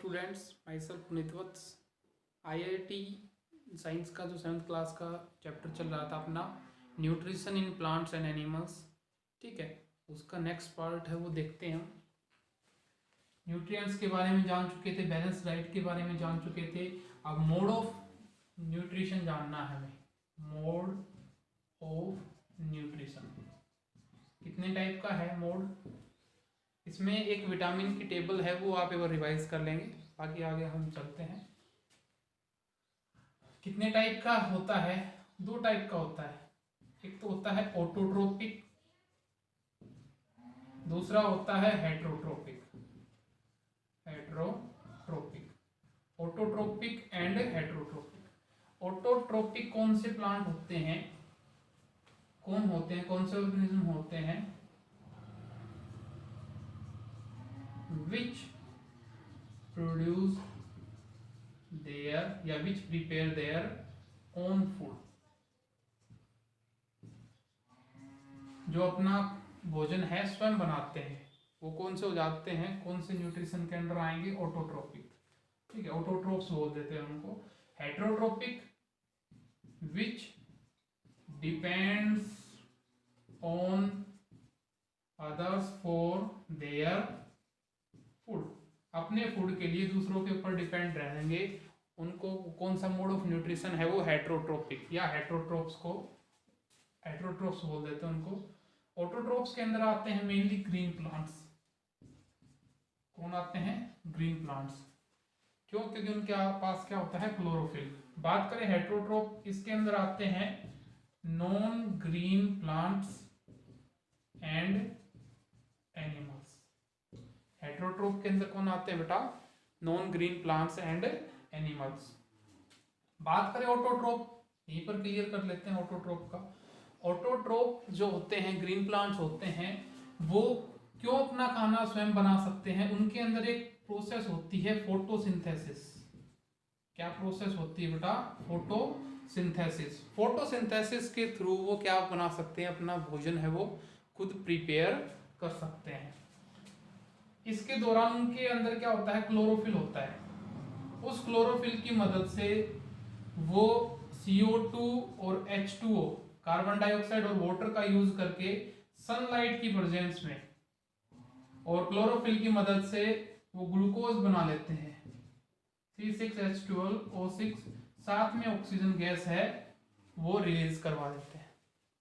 Students, myself Puneetvats. IIT science का जो 7th class का चैप्टर चल रहा था अपना nutrition in plants and animals, ठीक है, उसका नेक्स्ट पार्ट है वो देखते हैं हम। न्यूट्रिएंट्स के बारे में जान चुके थे, बैलेंस डाइट के बारे में जान चुके थे। अब मोड ऑफ न्यूट्रिशन जानना है हमें। मोड ऑफ न्यूट्रिशन कितने टाइप का है मोड। इसमें एक विटामिन की टेबल है, वो आप एक बार रिवाइज कर लेंगे, बाकी आगे हम चलते हैं। कितने टाइप का होता है? 2 टाइप का होता है। एक तो होता है ऑटोट्रोपिक, दूसरा होता है heterotrophic. Autotrophic and heterotrophic. Autotrophic कौन से प्लांट होते हैं, कौन से ऑर्गेनिज्म होते हैं? which produce their या which prepare their own food, जो अपना भोजन है स्वयं बनाते हैं, वो कौन से हो जाते हैं, कौन से न्यूट्रिशन के अंडर आएंगे? ऑटोट्रोपिक, ठीक है, ऑटोट्रोप्स बोल देते हैं उनको। Heterotrophic which depends on others for their food, अपने फूड के लिए दूसरों के ऊपर डिपेंड रहेंगे, उनको कौन सा मोड ऑफ न्यूट्रिशन है? वो हेट्रोट्रोपिक या हेट्रोट्रोप्स बोल देते हैं उनको। ऑटोट्रोप्स के अंदर आते हैं मेनली ग्रीन प्लांट्स। कौन आते हैं? Green plants. क्यों? क्योंकि उनके पास क्या होता है? क्लोरोफिल। बात करें हेट्रोट्रोप, इसके अंदर आते हैं non green plants and animals. Heterotroph के अंदर कौन आते हैं बेटा? Non green plants and animals. बात करें ऑटोट्रोप, यहीं पर क्लियर कर लेते हैं ऑटोट्रोप का। ऑटोट्रोप जो होते हैं, ग्रीन प्लांट्स होते हैं, वो क्यों अपना खाना स्वयं बना सकते हैं? उनके अंदर एक प्रोसेस होती है फोटोसिंथेसिस। क्या प्रोसेस होती है बेटा? फोटोसिंथेसिस। फोटोसिंथेसिस के थ्रू वो क्या बना सकते हैं? अपना भोजन है वो खुद प्रिपेयर कर सकते हैं। इसके दौरान उनके अंदर क्या होता है? क्लोरोफिल होता है। उस क्लोरोफिल की मदद से वो CO2 और H2O, कार्बन डाइऑक्साइड और वाटर का यूज करके सनलाइट की प्रेजेंस में और क्लोरोफिल की मदद से वो ग्लूकोज बना लेते हैं, C6H12O6, साथ में ऑक्सीजन गैस है वो रिलीज करवा देते हैं,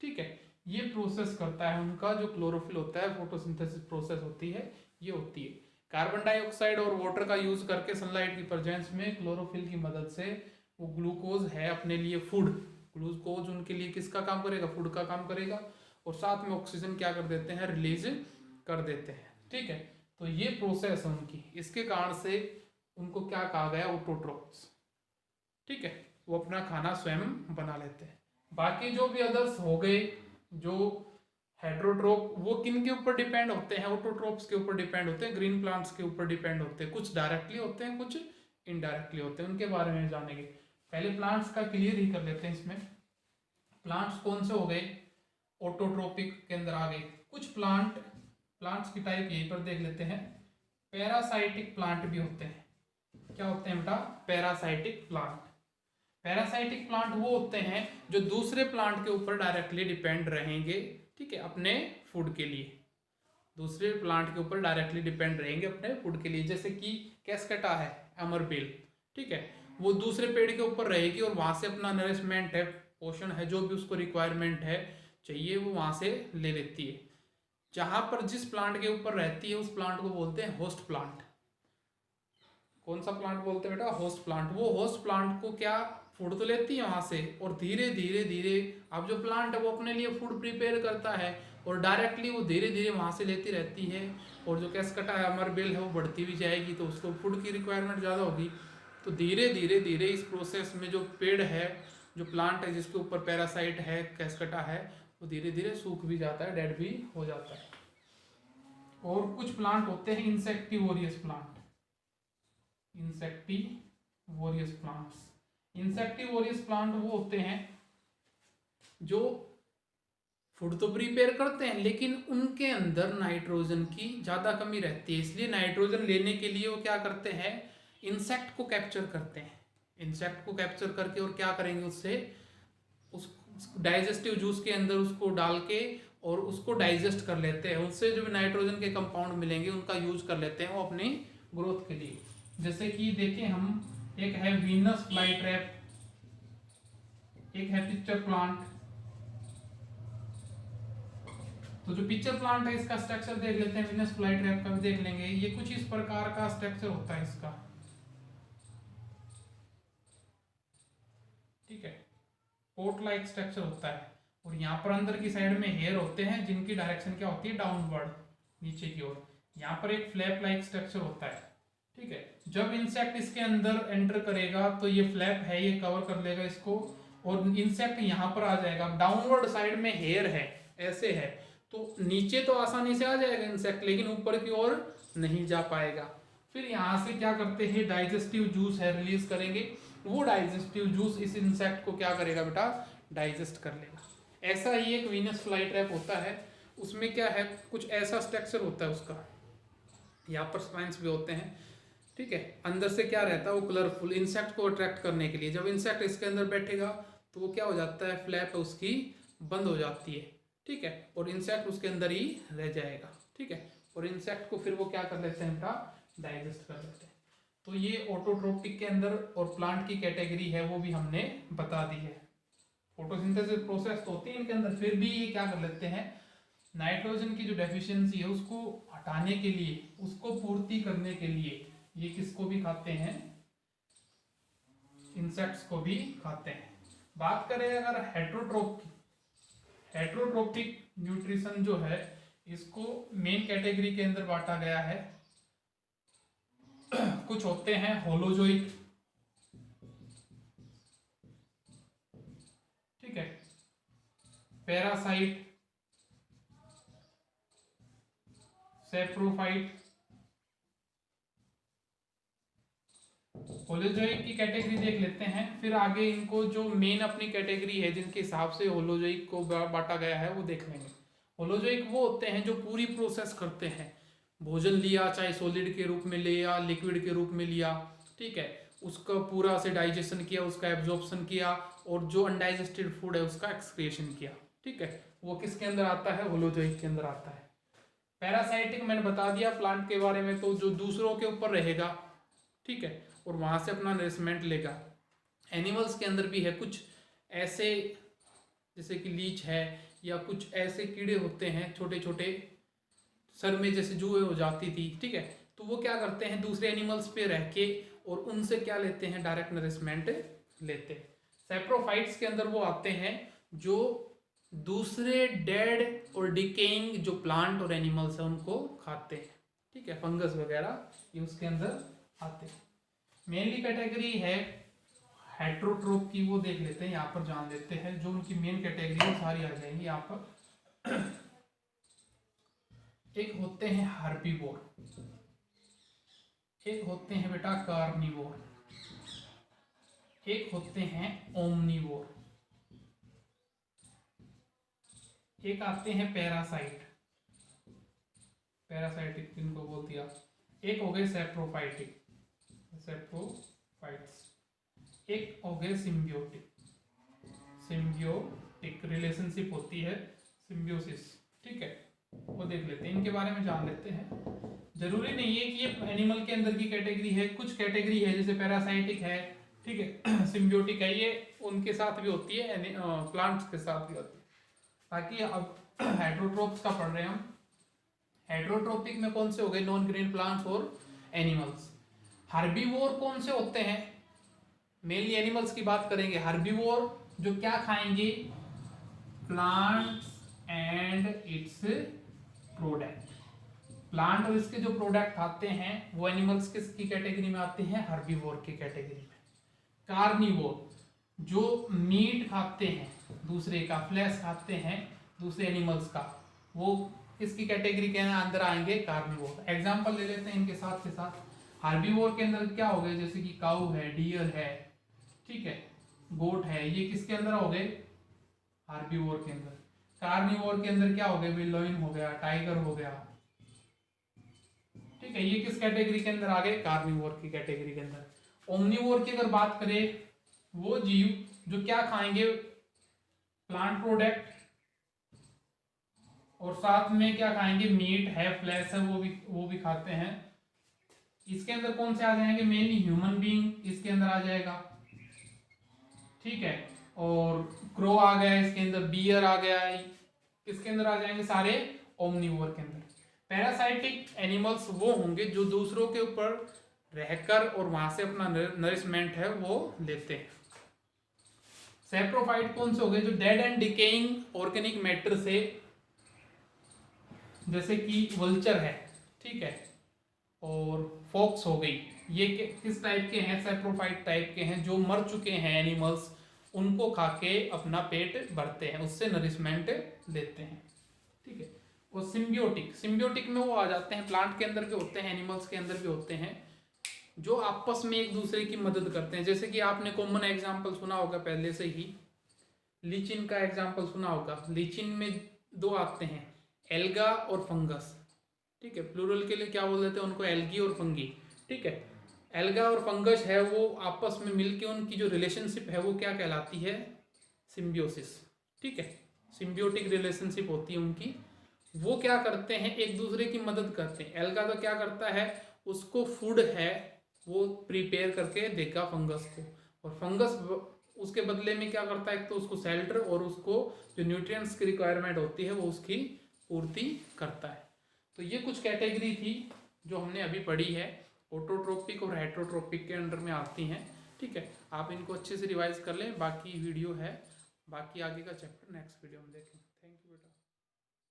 ठीक है। ये प्रोसेस करता है उनका जो क्लोरोफिल होता है, फोटोसिंथेसिस प्रोसेस होती है, ये होती है। कार्बन डाइऑक्साइड और वाटर का यूज करके सनलाइट की प्रेजेंस में क्लोरोफिल की मदद से वो ग्लूकोज है अपने लिए फूड, ग्लूकोज उनके लिए किसका काम करेगा? फूड का काम करेगा, और साथ में ऑक्सीजन क्या कर देते हैं? रिलीज कर देते हैं, ठीक है। तो ये प्रोसेस है उनकी, इसके कारण से उनको क्या कहा गया? ऑटोट्रोप्स, ठीक है, वो अपना खाना स्वयं बना लेते हैं। बाकी जो भी अदर्स हो गए, जो हेट्रोट्रोप, वो किन के ऊपर डिपेंड होते हैं? ऑटोट्रोप्स के ऊपर डिपेंड होते हैं, ग्रीन प्लांट्स के ऊपर डिपेंड होते हैं। कुछ डायरेक्टली होते हैं, कुछ इनडायरेक्टली होते हैं, उनके बारे में जानेंगे। पहले प्लांट्स का क्लियर ही कर लेते हैं। इसमें प्लांट्स कौन से हो गए? ऑटोट्रोपिक के अंदर आ गए। कुछ प्लांट्स की टाइप यहीं पर देख लेते हैं। पैरासाइटिक प्लांट भी होते हैं। क्या होते हैं बेटा? Parasitic plant. पैरासाइटिक प्लांट वो होते हैं जो दूसरे प्लांट के ऊपर डायरेक्टली डिपेंड रहेंगे, ठीक है, अपने फूड के लिए। दूसरे प्लांट के ऊपर डायरेक्टली डिपेंड रहेंगे अपने फूड के लिए। जैसे कि कैस्केटा है, अमरबेल, ठीक है, वो दूसरे पेड़ के ऊपर रहेगी और वहां से अपना नरिशमेंट है, पोषण है, जो भी उसको रिक्वायरमेंट है चाहिए, वो वहां से ले लेती है। जहां पर जिस प्लांट के ऊपर रहती है उस प्लांट को बोलते हैं होस्ट प्लांट। कौन सा प्लांट बोलते हैं बेटा? Host plant. वो होस्ट प्लांट को क्या फूड तो लेती है वहां से, और धीरे धीरे अब जो प्लांट है वो अपने लिए फूड प्रिपेयर करता है, और डायरेक्टली वो धीरे धीरे वहां से लेती रहती है। और जो कैस्केटा है, अमरबेल है, वो बढ़ती भी जाएगी तो उसको फूड की रिक्वायरमेंट ज़्यादा होगी। तो धीरे धीरे इस प्रोसेस में जो पेड़ है, जो प्लांट है जिसके ऊपर पैरासाइट है, कैस्केटा है, वो धीरे धीरे सूख भी जाता है, डेड भी हो जाता है। और कुछ प्लांट होते हैं इंसेक्टिवोरियस प्लांट। इंसेक्टिवोरियस प्लांट वो होते हैं जो फूड तो प्रिपेयर करते हैं, लेकिन उनके अंदर नाइट्रोजन की ज़्यादा कमी रहती है। इसलिए नाइट्रोजन लेने के लिए वो क्या करते हैं? इंसेक्ट को कैप्चर करते हैं। इंसेक्ट को कैप्चर करके और क्या करेंगे, उससे उस डाइजेस्टिव जूस के अंदर उसको डाल के और उसको डाइजेस्ट कर लेते हैं। उससे जो भी नाइट्रोजन के कंपाउंड मिलेंगे उनका यूज कर लेते हैं वो अपनी ग्रोथ के लिए। जैसे कि देखें हम, एक है वीनस फ्लाई ट्रैप, एक है पिक्चर प्लांट। तो जो पिक्चर प्लांट है इसका स्ट्रक्चर देख लेते हैं, वीनस फ्लाई ट्रैप का भी देख लेंगे। ये कुछ इस प्रकार का स्ट्रक्चर होता है इसका, ठीक है, पोर्ट लाइक स्ट्रक्चर होता है। और यहाँ पर अंदर की साइड में हेयर होते हैं जिनकी डायरेक्शन क्या होती है, डाउनवर्ड, नीचे की ओर। यहाँ पर एक फ्लैप लाइक स्ट्रक्चर होता है, ठीक है। जब इंसेक्ट इसके अंदर एंटर करेगा तो ये फ्लैप है, ये कवर कर लेगा इसको, और इंसेक्ट यहाँ पर आ जाएगा। डाउनवर्ड साइड में हेयर है, ऐसे है, तो नीचे तो आसानी से आ जाएगा इंसेक्ट, लेकिन ऊपर की ओर नहीं जा पाएगा। फिर यहाँ से क्या करते हैं, डाइजेस्टिव जूस है रिलीज करेंगे। वो डाइजेस्टिव जूस इस इंसेक्ट को क्या करेगा बेटा, डाइजेस्ट कर लेगा। ऐसा ही एक वीनस फ्लाई ट्रैप होता है, उसमें क्या है, कुछ ऐसा स्ट्रक्चर होता है उसका, यहाँ पर स्पाइंस भी होते हैं, ठीक है। अंदर से क्या रहता है, वो कलरफुल, इंसेक्ट को अट्रैक्ट करने के लिए। जब इंसेक्ट इसके अंदर बैठेगा तो वो क्या हो जाता है, फ्लैप उसकी बंद हो जाती है, ठीक है, और इंसेक्ट उसके अंदर ही रह जाएगा, ठीक है। और इंसेक्ट को फिर वो क्या कर लेते हैं बेटा, डाइजेस्ट कर लेते हैं। तो ये ऑटोट्रोपिक के अंदर और प्लांट की कैटेगरी है वो भी हमने बता दी है। फोटोसिंथेसिस प्रोसेस तो होती है इनके अंदर, फिर भी ये क्या कर लेते हैं, नाइट्रोजन की जो डेफिशिएंसी है उसको हटाने के लिए, उसको पूर्ति करने के लिए ये किसको भी खाते हैं, इंसेक्ट्स को भी खाते हैं। बात करें अगर हेट्रोट्रोपिक न्यूट्रिशन जो है, इसको मेन कैटेगरी के अंदर बांटा गया है। कुछ होते हैं होलोजोइक, ठीक है, पैरासाइट, सेप्रोफाइट। होलोजोइक की कैटेगरी देख लेते हैं, फिर आगे इनको जो मेन अपनी कैटेगरी है जिनके हिसाब से होलोजोइक को बांटा गया है वो देख लेंगे। होलोजोइक वो होते हैं जो पूरी प्रोसेस करते हैं, भोजन लिया चाहे सॉलिड के रूप में लिया, लिक्विड के रूप में लिया, ठीक है, उसका पूरा से डाइजेशन किया, उसका एब्जॉर्प्शन किया, और जो अनडाइजेस्टेड फूड है उसका एक्सक्रिएशन किया, ठीक है, वो किसके अंदर आता है, होलोजोइक के अंदर आता है। पैरासाइटिक मैंने बता दिया प्लांट के बारे में, तो जो दूसरों के ऊपर रहेगा, ठीक है, और वहां से अपना नरिशमेंट लेगा। एनिमल्स के अंदर भी है कुछ ऐसे, जैसे कि लीच है, या कुछ ऐसे कीड़े होते हैं छोटे छोटे, सर में जैसे जुए हो जाती थी, ठीक है, तो वो क्या करते हैं, दूसरे एनिमल्स पे रह के और उनसे क्या लेते हैं, डायरेक्ट नरिशमेंट लेते हैं। सैप्रोफाइट्स के अंदर वो आते हैं जो दूसरे डेड और डिकेइंग जो प्लांट और एनिमल्स है उनको खाते हैं, ठीक है, फंगस वगैरह ये उसके अंदर आते हैं। मेनली कैटेगरी है हेट्रोट्रोप की, वो देख लेते हैं, यहाँ पर जान लेते हैं, जो उनकी मेन कैटेगरी सारी आ जाएंगी यहाँ पर। एक होते हैं हर्बीवोर, एक होते हैं बेटा कार्निवोर, एक होते हैं ओमनीवोर, एक आते हैं पैरासाइट, पैरासाइटिक जिनको बोल दिया, एक हो गए सेप्रोफाइटिक, सेप्रोफाइट्स, एक हो गए सिम्बियोटिक, सिम्बियोटिक रिलेशनशिप होती है, सिम्बियोसिस, ठीक है, वो देख लेते हैं, इनके बारे में जान लेते हैं। जरूरी नहीं है कि ये एनिमल के अंदर की कैटेगरी है, कुछ कैटेगरी है जैसे पैरासाइटिक है, ठीक है, सिम्बियोटिक है, ये उनके साथ भी होती है, प्लांट्स के साथ भी होती है। बाकी अब हेट्रोट्रोप्स का पढ़ रहे हैं हम। हेट्रोट्रोपिक में कौन से हो गए, नॉन ग्रीन प्लांट्स और एनिमल्स। हर्बीवोर कौन से होते हैं, मेनली एनिमल्स की बात करेंगे। हर्बीवोर जो क्या खाएंगे, plants and it's product, plant और इसके जो प्रोडक्ट आते हैं वो एनिमल्स किसकी कैटेगरी में आते हैं, हर्बीवोर की कैटेगरी में। कार्निवोर जो मीट खाते हैं, दूसरे का फ्लैश खाते हैं दूसरे एनिमल्स का, वो किसकी कैटेगरी के अंदर आएंगे, कार्निवोर। एग्जांपल ले लेते हैं इनके साथ के साथ। हार्बीवोर के अंदर क्या हो गए, जैसे कि काऊ है, डियर है, ठीक है, गोट है, ये किसके अंदर हो गए, हार्बीवोर के अंदर। कार्निवोर के अंदर क्या हो गए, बिलोइन हो गया, टाइगर हो गया, ठीक है, ये किस कैटेगरी के अंदर आ गए, कार्निवोर की कैटेगरी के अंदर। ओमनिवोर की अगर बात करें, वो जीव जो क्या खाएंगे, प्लांट प्रोडक्ट, और साथ में क्या खाएंगे, मीट है, फ्लैश है, वो भी खाते हैं। इसके अंदर कौन से आ जाएंगे, मेनली ह्यूमन बीइंग इसके अंदर आ जाएगा, ठीक है, और क्रो आ गया इसके अंदर, बियर आ गया, इसके अंदर आ जाएंगे सारे ओमनिवोर के अंदर। पैरासाइटिक एनिमल्स वो होंगे जो दूसरों के ऊपर रहकर और वहां से अपना नरिशमेंट है वो लेते हैं। सैप्रोफाइट कौन से हो गए, जो dead and decaying organic matter से, जैसे कि वल्चर है, ठीक है, और फॉक्स हो गई, ये किस टाइप के हैं, सैप्रोफाइट टाइप के हैं, जो मर चुके हैं एनिमल्स, उनको खा के अपना पेट भरते हैं, उससे नरिशमेंट लेते हैं, ठीक है। और सिम्बियोटिक में वो आ जाते हैं, प्लांट के अंदर भी होते हैं, एनिमल्स के अंदर भी होते हैं, जो आपस में एक दूसरे की मदद करते हैं। जैसे कि आपने कॉमन एग्जाम्पल सुना होगा पहले से ही, लीचिन का एग्जाम्पल सुना होगा। लीचिन में दो आते हैं, एल्गा और फंगस, ठीक है, प्लूरल के लिए क्या बोल देते हैं उनको, एल्गी और फंगी, ठीक है। एल्गा और फंगस है वो आपस में मिलके उनकी जो रिलेशनशिप है वो क्या कहलाती है, सिम्बियोसिस, ठीक है, सिम्बियोटिक रिलेशनशिप होती है उनकी। वो क्या करते हैं, एक दूसरे की मदद करते हैं। एल्गा तो क्या करता है, उसको फूड है वो प्रिपेयर करके देगा फंगस को, और फंगस उसके बदले में क्या करता है, एक तो उसको शेल्टर और उसको जो न्यूट्रिएंट्स की रिक्वायरमेंट होती है वो उसकी पूर्ति करता है। तो ये कुछ कैटेगरी थी जो हमने अभी पढ़ी है, ऑटोट्रोपिक और हेटरोट्रोपिक के अंडर में आती हैं, ठीक है। आप इनको अच्छे से रिवाइज कर लें, बाकी वीडियो है, बाकी आगे का चैप्टर नेक्स्ट वीडियो में देखें।